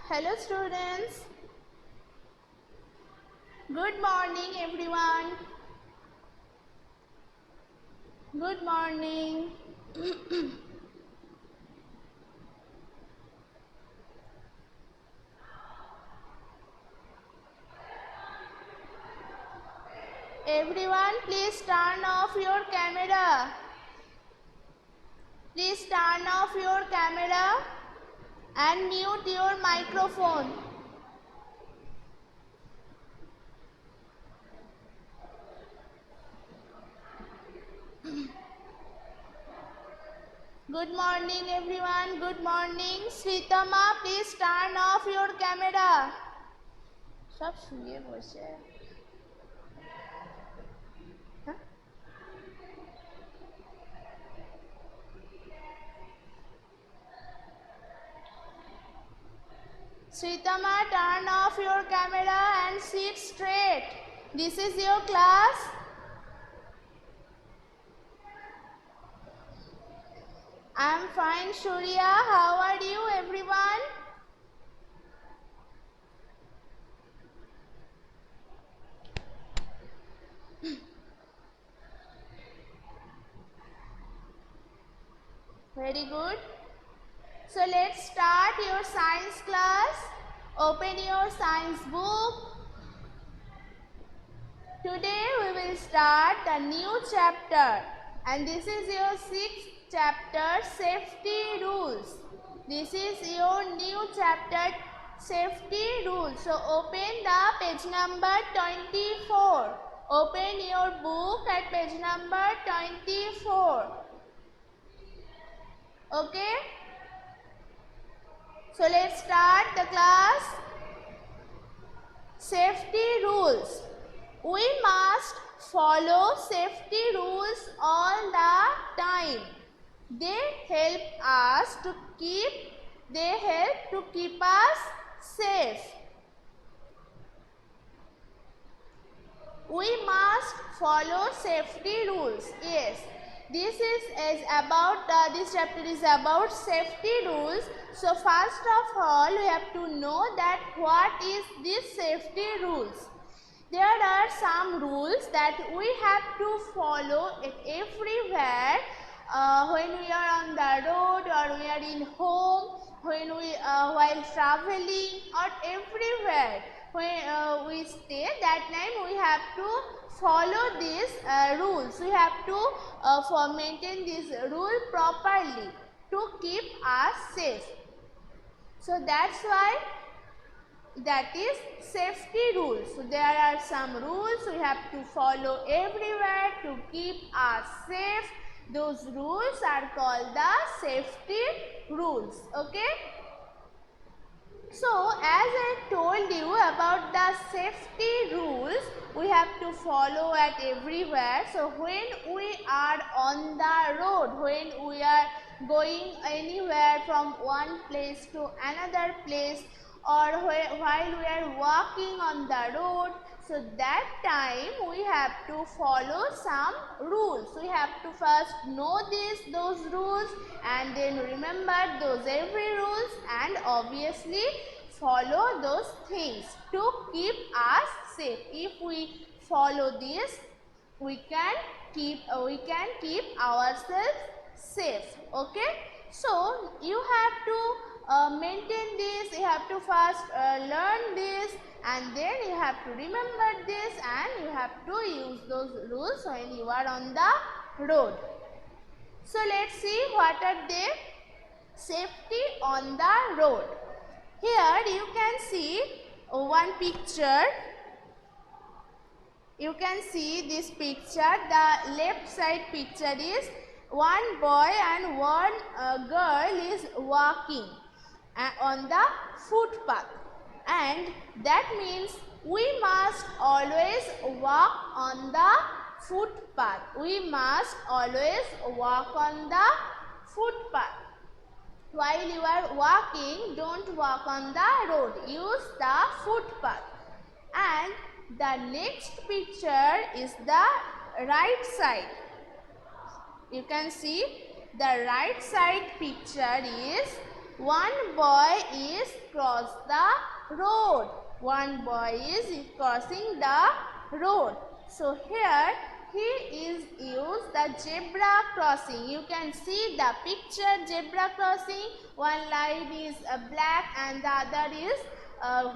Hello students. Good morning everyone. Good morning. Everyone, please turn off your camera. Please turn off your camera and mute your microphone. Good morning everyone. Good morning. Sritama, please turn off your camera. সব শুয়ে বসে। Sritama, turn off your camera and sit straight. This is your class. I am fine, Shurya. How are you, everyone? Very good. So let's start your science class. Open your science book. Today we will start a new chapter, and this is your 6th chapter, safety rules. This is your new chapter, safety rules. So open the page number 24. Open your book at page number 24. Okay? So let's start the class. Safety rules. We must follow safety rules all the time. They help to keep us safe. We must follow safety rules. Yes, this chapter is about safety rules. So first of all, we have to know that what is this safety rules. There are some rules that we have to follow everywhere when we are on the road, or we are in home, when we while traveling, or everywhere when we stay. That time we have to follow these rules. We have to maintain this rule properly to keep us safe. So that's why that is safety rules. So there are some rules we have to follow everywhere to keep us safe. Those rules are called the safety rules. Okay? So as I told you about the safety rules, we have to follow at everywhere. So when we are on the road, when we are going anywhere from one place to another place, or while we are walking on the road, so that time we have to follow some rules. We have to first know those rules, and then remember those every rules, and obviously follow those things to keep us safe. If we follow this, we can keep ourselves safe. Okay? So you have to maintain this. You have to first learn this, and then you have to remember this, and you have to use those rules when you are on the road. So let's see what are they. Safety on the road. Here you can see one picture. You can see this picture. The left side picture is one boy and one girl is walking on the footpath, and that means we must always walk on the footpath. We must always walk on the footpath. While you are walking, don't walk on the road. Use the footpath. And the next picture is the right side. You can see the right side picture is one boy is cross the road. One boy is crossing the road. So here he is used the zebra crossing. You can see the picture zebra crossing. One line is black and the other is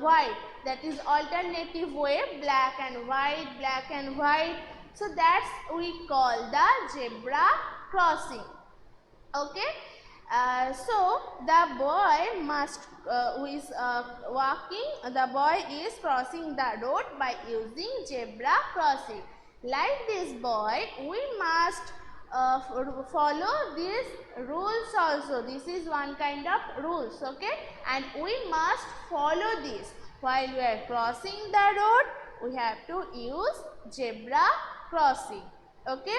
white. That is alternative way, black and white, black and white. So that's we call the zebra crossing. Okay. So the boy must who is walking, the boy is crossing the road by using zebra crossing. Like this boy, we must follow these rules also. This is one kind of rules, okay, and we must follow this. While we are crossing the road, we have to use zebra crossing, okay.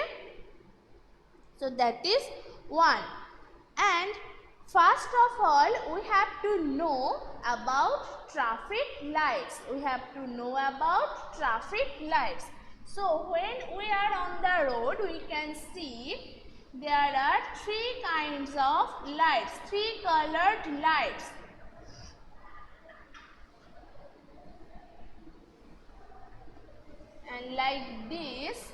So that is one. And first of all, we have to know about traffic lights. We have to know about traffic lights. So when we are on the road, we can see there are three kinds of lights, three colored lights. And like this,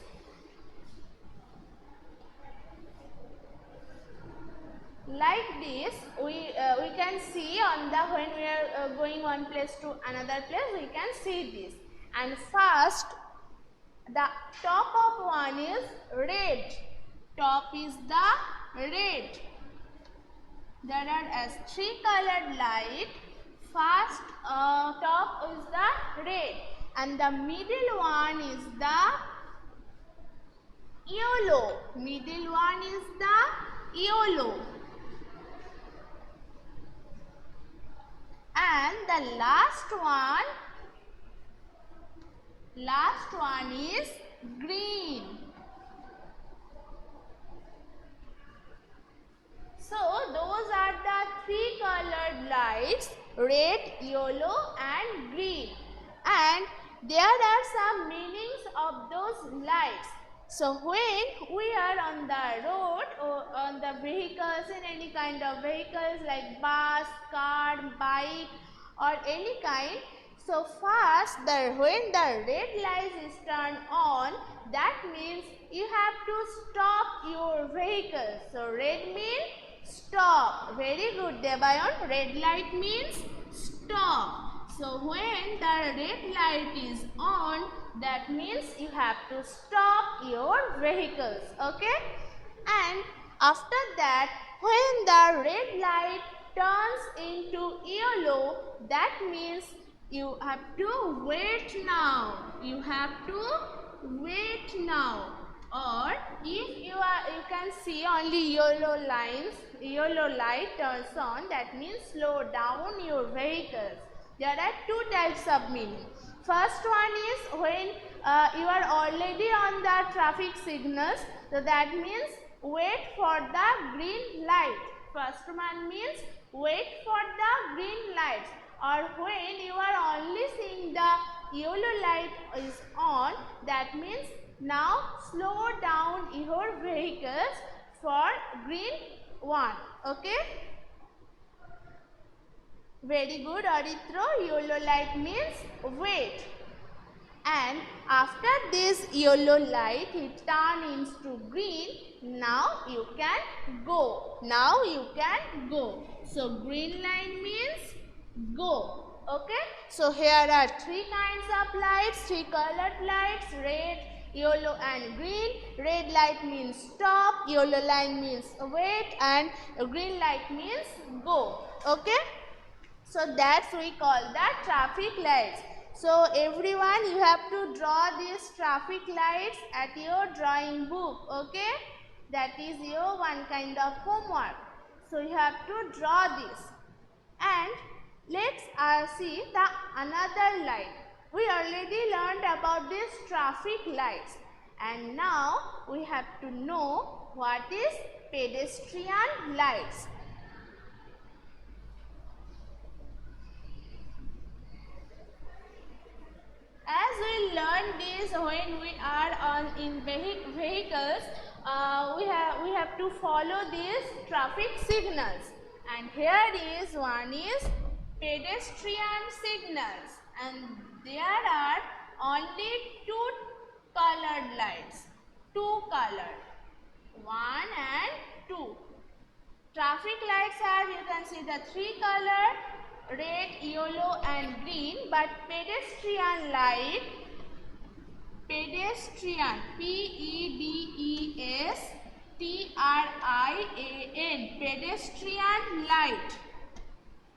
we can see on the when we are going one place to another place, we can see this. And first, the top of one is red. Top is the red. There are as three colored light. First top is the red, and the middle one is the yellow. Middle one is the yellow. And the last one is green. So those are the three colored lights, red, yellow and green. And there are some meanings of those lights. So when we are on the road or on the vehicles, in any kind of vehicles like bus, car, bike or any kind, so first when the red light is turned on, that means you have to stop your vehicle. So red means stop. Very good, Debayon. Red light means stop. So when the red light is on, that means you have to stop your vehicles, okay. And after that, when the red light turns into yellow, that means you have to wait now. You have to wait now. Or if you can see only yellow lines, yellow light turns on, that means slow down your vehicles. There are two types of meaning. First one is when you are already on the traffic signals, so that means wait for the green light. First one means wait for the green lights. Or when you are only seeing the yellow light is on, that means now slow down your vehicles for green one, okay. Very good, Aritro. Yellow light means wait. And after this yellow light, it turns into green. Now you can go. Now you can go. So green light means go. Okay. So here are three kinds of lights, three colored lights, red, yellow and green. Red light means stop, yellow light means wait and green light means go. Okay. So that's we call the traffic lights. So everyone, you have to draw these traffic lights at your drawing book, okay. That is your one kind of homework. So you have to draw this. And let's see the another light. We already learned about these traffic lights. And now we have to know what is pedestrian lights. As we learn this when we are in vehicles, we have to follow these traffic signals. And here is one is pedestrian signals, and there are only two colored lights, two colored, 1 and 2. Traffic lights are, you can see the three colored, red, yellow and green, but pedestrian light, pedestrian, P-E-D-E-S-T-R-I-A-N, pedestrian light.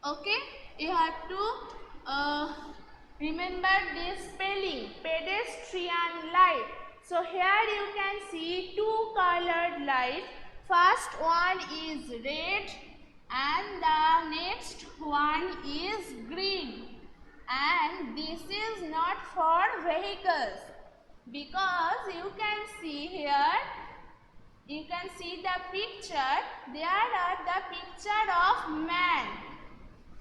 Okay, you have to remember this spelling, pedestrian light. So here you can see two colored lights. First one is red and the next one is green. And this is not for vehicles, because you can see here, you can see the picture, there are the picture of man.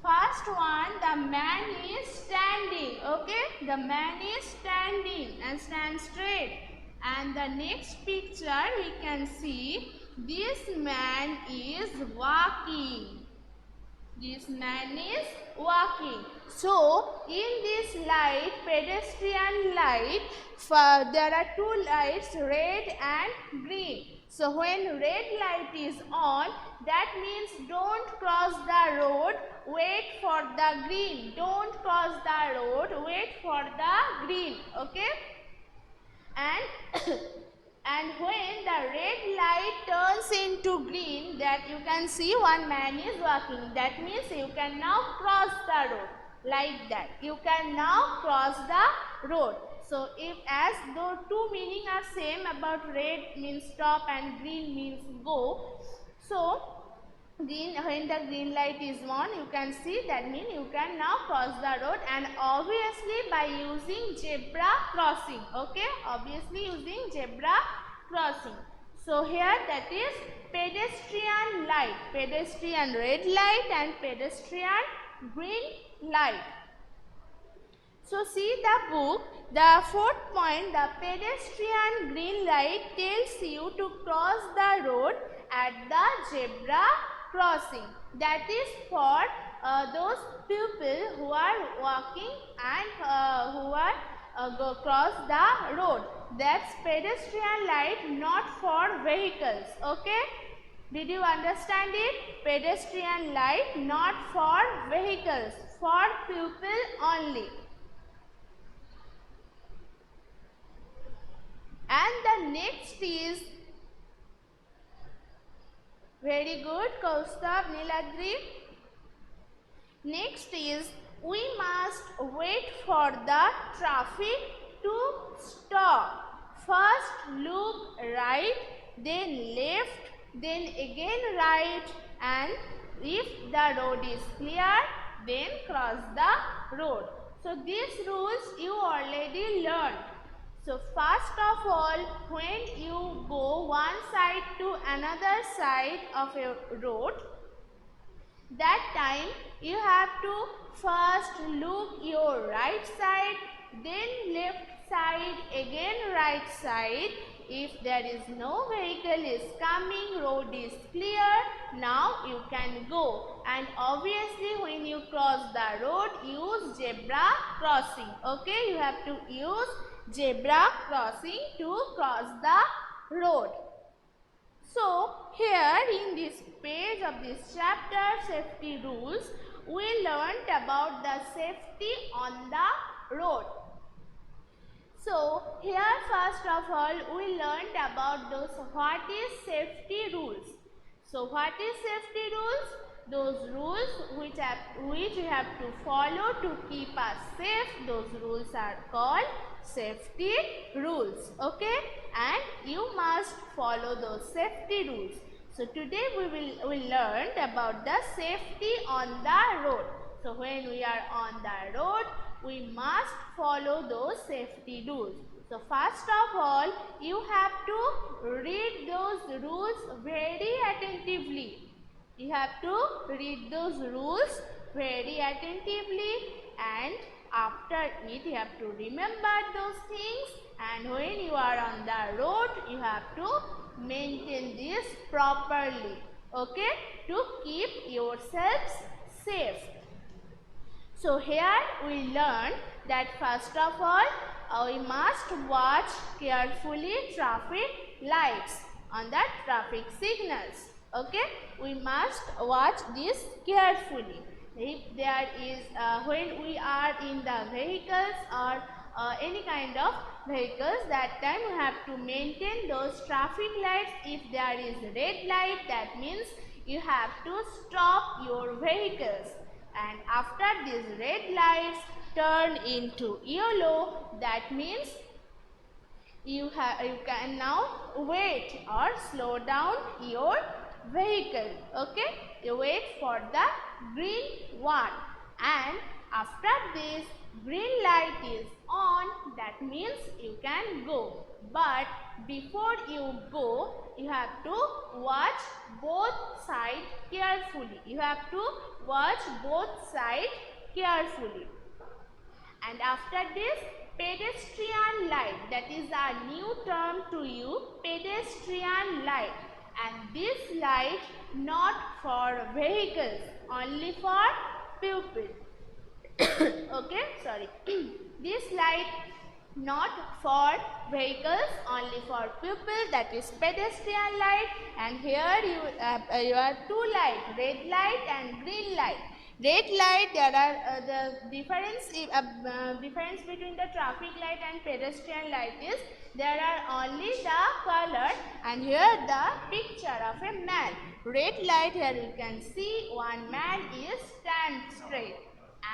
First one, the man is standing, okay, the man is standing and stand straight. And the next picture we can see, this man is walking. This man is walking. So, in this light, pedestrian light, there are two lights, red and green. So, when red light is on, that means don't cross the road, wait for the green. Don't cross the road, wait for the green. Okay? And when the red light turns into green, that you can see one man is walking. That means you can now cross the road, like that. You can now cross the road. So, if as though two meaning are same about red means stop and green means go. So, green, when the green light is on, you can see that means you can now cross the road, and obviously by using zebra crossing. Okay, obviously using zebra crossing. So here that is pedestrian light, pedestrian red light and pedestrian green light. So see the book, the fourth point, the pedestrian green light tells you to cross the road at the zebra crossing. That is for those people who are walking and who are go cross the road. That's pedestrian light, not for vehicles. Okay? Did you understand it? Pedestrian light, not for vehicles, for people only. And the next is, very good, Kaustav, Niladri. Next is, we must wait for the traffic to stop. First look right, then left, then again right, and if the road is clear, then cross the road. So these rules you already learned. So first of all, when you go one side to another side of a road, that time you have to first look your right side, then left side, again right side. If there is no vehicle is coming, road is clear, now you can go. And obviously when you cross the road, use zebra crossing. Okay, you have to use zebra crossing to cross the road. So here in this page of this chapter, safety rules, we learned about the safety on the road. So here first of all we learned about those what is safety rules. So what is safety rules? Those rules which we have to follow to keep us safe, those rules are called safety rules. Okay, and you must follow those safety rules. So today we will learn about the safety on the road. So when we are on the road, we must follow those safety rules. So first of all, you have to read those rules very attentively. You have to read those rules very attentively, and after it you have to remember those things, and when you are on the road you have to maintain this properly, okay, to keep yourselves safe. So here we learn that first of all we must watch carefully traffic lights on the traffic signals. Okay, we must watch this carefully. If there is when we are in the vehicles or any kind of vehicles, that time we have to maintain those traffic lights. If there is red light, that means you have to stop your vehicles, and after these red lights turn into yellow, that means you can now wait or slow down your vehicle. Okay, you wait for the green one, and after this green light is on, that means you can go. But before you go, you have to watch both sides carefully. You have to watch both sides carefully. And after this, pedestrian light, that is a new term to you, pedestrian light. And this light not for vehicles, only for people. Okay, sorry. This light not for vehicles, only for people, that is pedestrian light. And here you have two lights, red light and green light. Red light, there are the difference between the traffic light and pedestrian light is there are only the color, and here the picture of a man. Red light, here you can see one man is stand straight,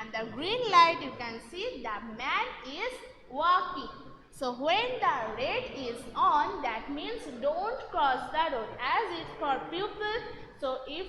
and the green light you can see the man is walking. So when the red is on, that means don't cross the road, as it's for people. So if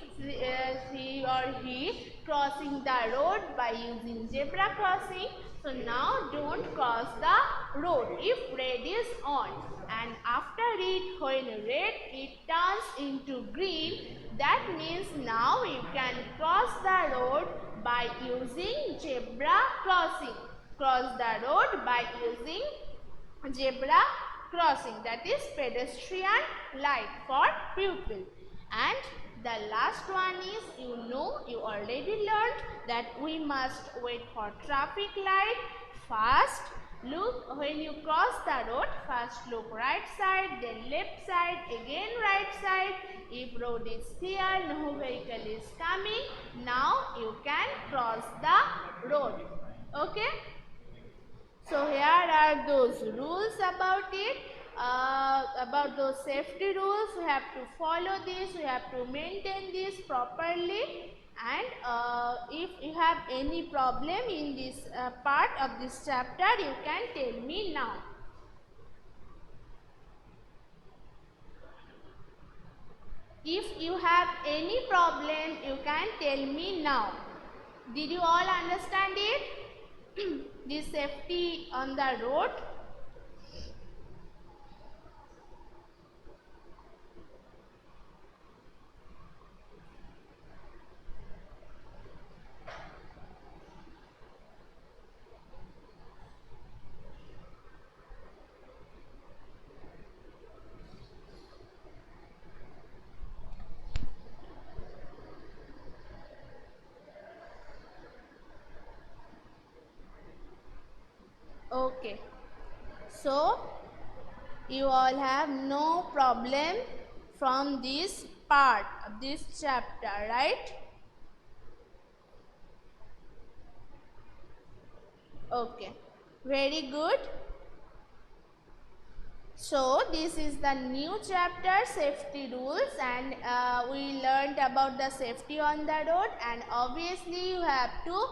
he or he crossing the road by using zebra crossing, so now don't cross the road if red is on. And after it, when red it turns into green, that means now you can cross the road by using zebra crossing. Cross the road by using zebra crossing, that is pedestrian light for people. And the last one is, you already learned that we must wait for traffic light. First look, when you cross the road, first look right side, then left side, again right side. If road is clear, no vehicle is coming, now you can cross the road. Okay, so here are those rules about it. About those safety rules, we have to follow this, we have to maintain this properly. And if you have any problem in this part of this chapter, you can tell me now. If you have any problem, you can tell me now. Did you all understand it? This safety on the road. Okay, so you all have no problem from this part of this chapter, right? Okay, very good. So this is the new chapter, safety rules, and we learned about the safety on the road, and obviously you have to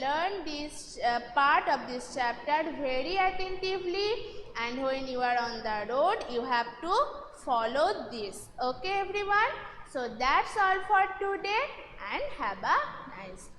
learn this part of this chapter very attentively, and when you are on the road you have to follow this. Okay everyone, so that's all for today, and have a nice day.